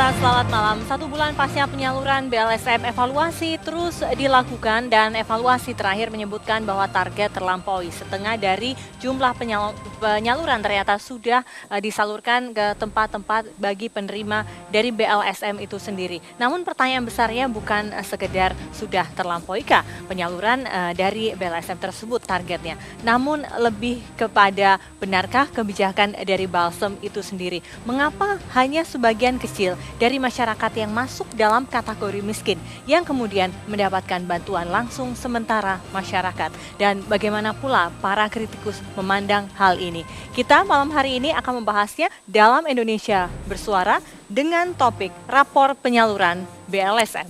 Pemirsa, selamat malam. 1 bulan pasca penyaluran BLSM, evaluasi terus dilakukan dan evaluasi terakhir menyebutkan bahwa target terlampaui. Setengah dari jumlah penyaluran ternyata sudah disalurkan ke tempat-tempat bagi penerima dari BLSM itu sendiri. Namun pertanyaan besarnya bukan sekedar sudah terlampoikah penyaluran dari BLSM tersebut targetnya. Namun lebih kepada benarkah kebijakan dari Balsem itu sendiri. Mengapa hanya sebagian kecil dari masyarakat yang masuk dalam kategori miskin yang kemudian mendapatkan bantuan langsung sementara masyarakat, dan bagaimana pula para kritikus memandang hal ini. Kita malam hari ini akan membahasnya dalam Indonesia Bersuara dengan topik rapor penyaluran BLSM.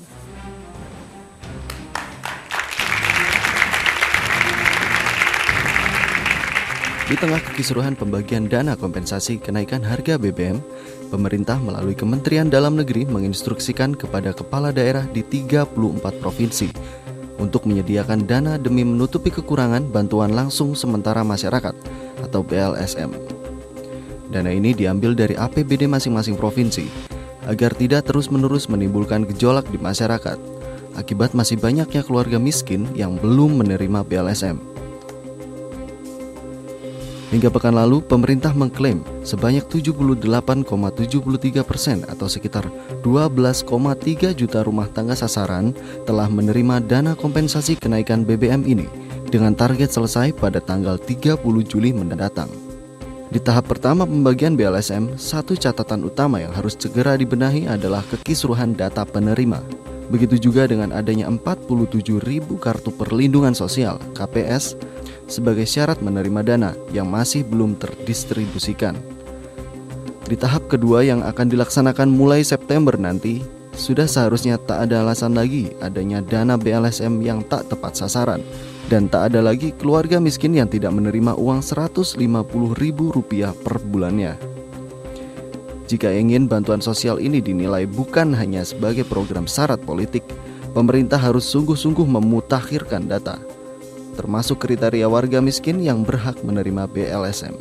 Di tengah kekisruhan pembagian dana kompensasi kenaikan harga BBM, pemerintah melalui Kementerian Dalam Negeri menginstruksikan kepada kepala daerah di 34 provinsi untuk menyediakan dana demi menutupi kekurangan bantuan langsung sementara masyarakat atau BLSM. Dana ini diambil dari APBD masing-masing provinsi agar tidak terus-menerus menimbulkan gejolak di masyarakat akibat masih banyaknya keluarga miskin yang belum menerima BLSM. Hingga pekan lalu, pemerintah mengklaim sebanyak 78,73% atau sekitar 12,3 juta rumah tangga sasaran telah menerima dana kompensasi kenaikan BBM ini dengan target selesai pada tanggal 30 Juli mendatang. Di tahap pertama pembagian BLSM, satu catatan utama yang harus segera dibenahi adalah kekisruhan data penerima. Begitu juga dengan adanya 47.000 kartu perlindungan sosial (KPS) sebagai syarat menerima dana yang masih belum terdistribusikan. Di tahap kedua yang akan dilaksanakan mulai September nanti, sudah seharusnya tak ada alasan lagi adanya dana BLSM yang tak tepat sasaran, dan tak ada lagi keluarga miskin yang tidak menerima uang Rp150.000 per bulannya. Jika ingin bantuan sosial ini dinilai bukan hanya sebagai program syarat politik, pemerintah harus sungguh-sungguh memutakhirkan data, termasuk kriteria warga miskin yang berhak menerima BLSM.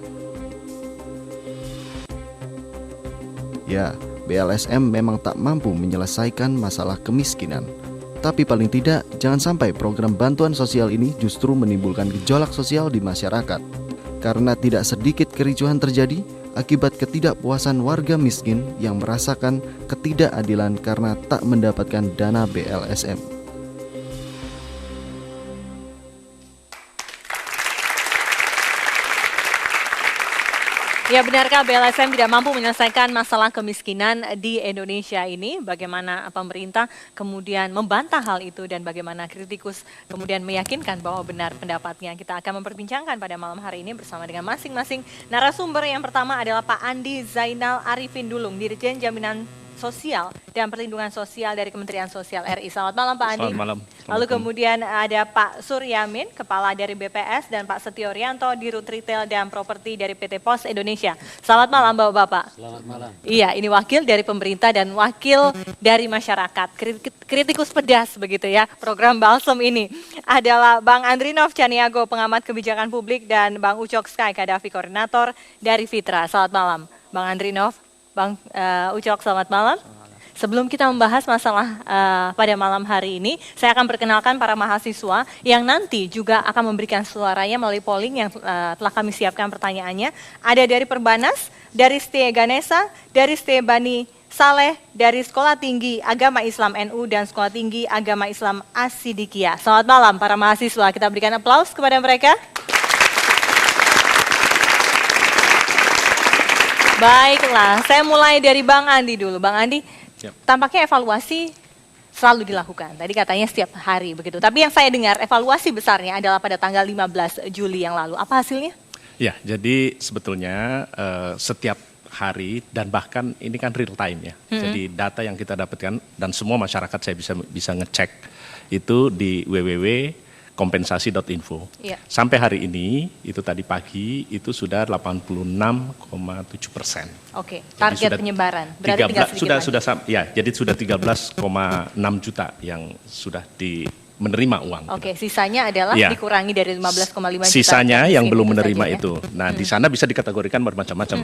Ya, BLSM memang tak mampu menyelesaikan masalah kemiskinan. Tapi paling tidak, jangan sampai program bantuan sosial ini justru menimbulkan gejolak sosial di masyarakat. Karena tidak sedikit kericuhan terjadi akibat ketidakpuasan warga miskin yang merasakan ketidakadilan karena tak mendapatkan dana BLSM. Ya, benarkah BLSM tidak mampu menyelesaikan masalah kemiskinan di Indonesia ini? Bagaimana pemerintah kemudian membantah hal itu dan bagaimana kritikus kemudian meyakinkan bahwa benar pendapatnya? Kita akan memperbincangkan pada malam hari ini bersama dengan masing-masing narasumber. Yang pertama adalah Pak Andi Zainal Arifin Dulung, Dirjen Jaminan Sosial dan Perlindungan Sosial dari Kementerian Sosial RI. Selamat malam Pak Andi. Selamat malam. Lalu kemudian ada Pak Suryamin, Kepala dari BPS, dan Pak Setio Rianto, Dirut Retail dan Properti dari PT Pos Indonesia. Selamat malam Bapak-Bapak. Selamat malam. Iya, ini wakil dari pemerintah dan wakil dari masyarakat. Kritikus pedas begitu ya, program Balsem ini. Adalah Bang Andrinov Caniago, Pengamat Kebijakan Publik, dan Bang Ucok Sky Kadafi, Koordinator dari Fitra. Selamat malam Bang Andrinov. Bang Ucok, selamat malam. Sebelum kita membahas masalah pada malam hari ini, saya akan perkenalkan para mahasiswa yang nanti juga akan memberikan suaranya melalui polling yang telah kami siapkan pertanyaannya. Ada dari Perbanas, dari Setia Ganesa, dari Setia Bani Saleh, dari Sekolah Tinggi Agama Islam NU, dan Sekolah Tinggi Agama Islam As-Sidikiyah. Selamat malam para mahasiswa, kita berikan aplaus kepada mereka. Baiklah, saya mulai dari Bang Andi dulu. Bang Andi, tampaknya evaluasi selalu dilakukan. Tadi katanya setiap hari begitu. Tapi yang saya dengar evaluasi besarnya adalah pada tanggal 15 Juli yang lalu. Apa hasilnya? Ya, jadi sebetulnya setiap hari dan bahkan ini kan real time ya. Jadi data yang kita dapatkan dan semua masyarakat saya bisa ngecek itu di www.kompensasi.info. Ya. Sampai hari ini, itu tadi pagi, itu sudah 86,7%. Oke, target penyebaran. Berarti 13, sudah ya, jadi sudah 13,6 juta yang sudah menerima uang. Oke, sisanya adalah Ya. dikurangi dari 15,5 juta. Sisanya yang belum menerima saja, ya? itu. Nah, di sana bisa dikategorikan bermacam-macam.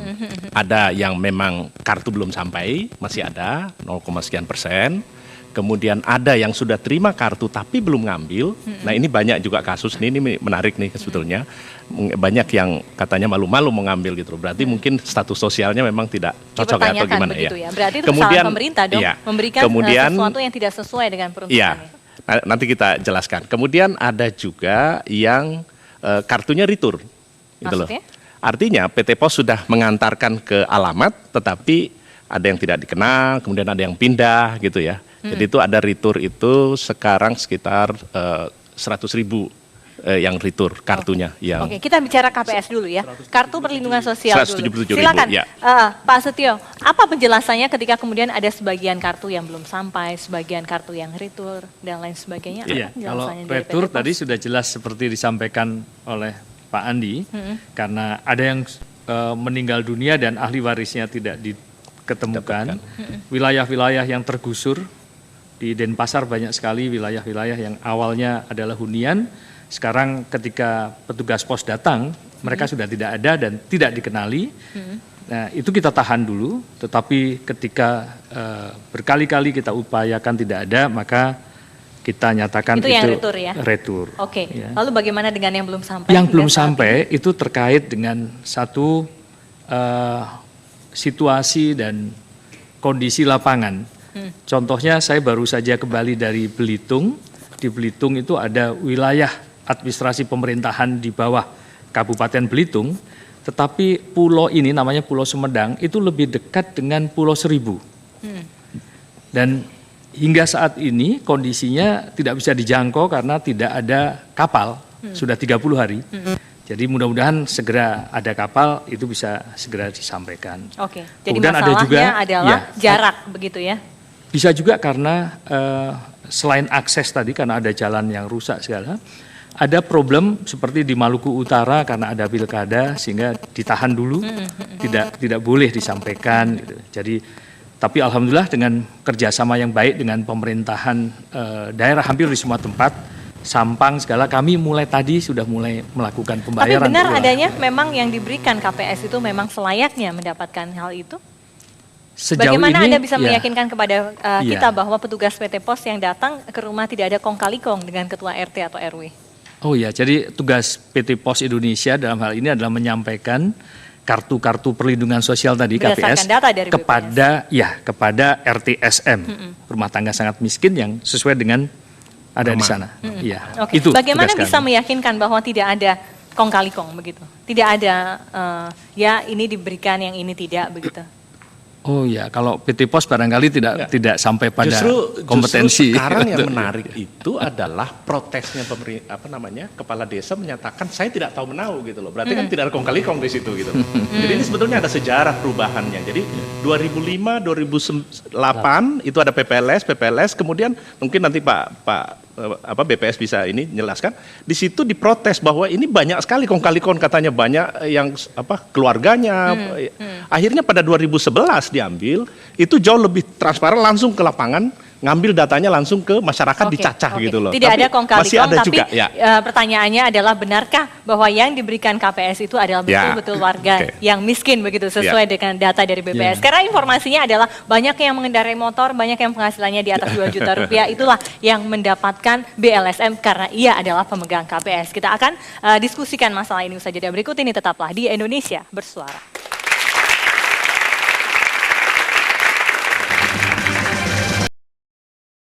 Ada yang memang kartu belum sampai, masih ada 0, sekian persen. Kemudian ada yang sudah terima kartu tapi belum ngambil. Nah, ini banyak juga kasus ini menarik nih sebetulnya. Banyak yang katanya malu-malu mengambil gitu. Berarti mungkin status sosialnya memang tidak cocok ya, atau gimana ya. Begitu ya. Berarti itu kesalahan pemerintah dong, iya. memberikan sesuatu yang tidak sesuai dengan peruntukannya. Nanti kita jelaskan. Kemudian ada juga yang kartunya retur. Gitu loh. Maksudnya? Artinya PT Pos sudah mengantarkan ke alamat, tetapi ada yang tidak dikenal, kemudian ada yang pindah gitu ya. Jadi itu ada retur itu sekarang sekitar 100.000 yang retur kartunya. Oke, kita bicara KPS dulu ya. Kartu Perlindungan Sosial dulu. 177.000, Silakan, ya. Pak Setio, apa penjelasannya ketika kemudian ada sebagian kartu yang belum sampai, sebagian kartu yang retur, dan lain sebagainya? Iya, Apa kalau penjelasannya dari retur PT Pos? tadi sudah jelas seperti disampaikan oleh Pak Andi, karena ada yang meninggal dunia dan ahli warisnya tidak diketemukan. Wilayah-wilayah yang tergusur, di Denpasar banyak sekali wilayah-wilayah yang awalnya adalah hunian, sekarang ketika petugas pos datang, mereka sudah tidak ada dan tidak dikenali. Nah, itu kita tahan dulu, tetapi ketika berkali-kali kita upayakan tidak ada, maka kita nyatakan Itu yang retur ya? Retur. Oke, Ya. lalu bagaimana dengan yang belum sampai? Yang hingga belum saat sampai itu terkait dengan satu situasi dan kondisi lapangan. Contohnya saya baru saja kembali dari Belitung. Di Belitung itu ada wilayah administrasi pemerintahan di bawah Kabupaten Belitung, tetapi pulau ini namanya Pulau Sumedang itu lebih dekat dengan Pulau Seribu. Dan hingga saat ini kondisinya tidak bisa dijangkau karena tidak ada kapal, sudah 30 hari. Jadi mudah-mudahan segera ada kapal, itu bisa segera disampaikan. Oke, jadi Kemudian ada masalahnya juga, adalah ya, jarak begitu ya? Bisa juga karena selain akses tadi karena ada jalan yang rusak segala, ada problem seperti di Maluku Utara karena ada pilkada sehingga ditahan dulu, tidak boleh disampaikan. Gitu. Jadi tapi alhamdulillah dengan kerjasama yang baik dengan pemerintahan daerah hampir di semua tempat, Sampang segala, kami sudah mulai melakukan Tapi pembayaran. benar adanya memang yang diberikan KPS itu memang selayaknya mendapatkan hal itu? Sejauh Bagaimana ini, Anda bisa ya. meyakinkan kepada Iya. kita bahwa petugas PT Pos yang datang ke rumah tidak ada kong kali kong dengan ketua RT atau RW? Oh ya, jadi tugas PT Pos Indonesia dalam hal ini adalah menyampaikan kartu-kartu perlindungan sosial tadi Berdasarkan KPS data dari kepada RTSM, rumah tangga sangat miskin yang sesuai dengan ada di sana. Iya. Oke. Itu Bagaimana tugas bisa kami. meyakinkan bahwa tidak ada kong kali kong begitu? Tidak ada ya ini diberikan yang ini tidak begitu? Oh ya, kalau PT Pos barangkali tidak sampai pada kompetensi. Justru sekarang yang menarik itu adalah protesnya kepala desa menyatakan saya tidak tahu menahu gitu loh. Berarti kan tidak ada kong kali kong di situ gitu. Jadi ini sebetulnya ada sejarah perubahannya. Jadi 2005, 2008 itu ada PPLS, kemudian mungkin nanti BPS bisa ini jelaskan. Di situ diprotes bahwa ini banyak sekali kong kali kong, katanya banyak yang keluarganya. Akhirnya pada 2011 diambil, itu jauh lebih transparan, langsung ke lapangan, ngambil datanya langsung ke masyarakat, dicacah gitu loh. Tidak Tapi ada kong kali masih kong, ada tapi juga, ya. Pertanyaannya adalah benarkah bahwa yang diberikan KPS itu adalah betul-betul warga yang miskin begitu sesuai dengan data dari BPS? Karena informasinya adalah banyak yang mengendarai motor, banyak yang penghasilannya di atas 2 juta rupiah, itulah yang mendapatkan BLSM karena ia adalah pemegang KPS. Kita akan diskusikan masalah ini usai jeda berikut ini, tetaplah di Indonesia Bersuara.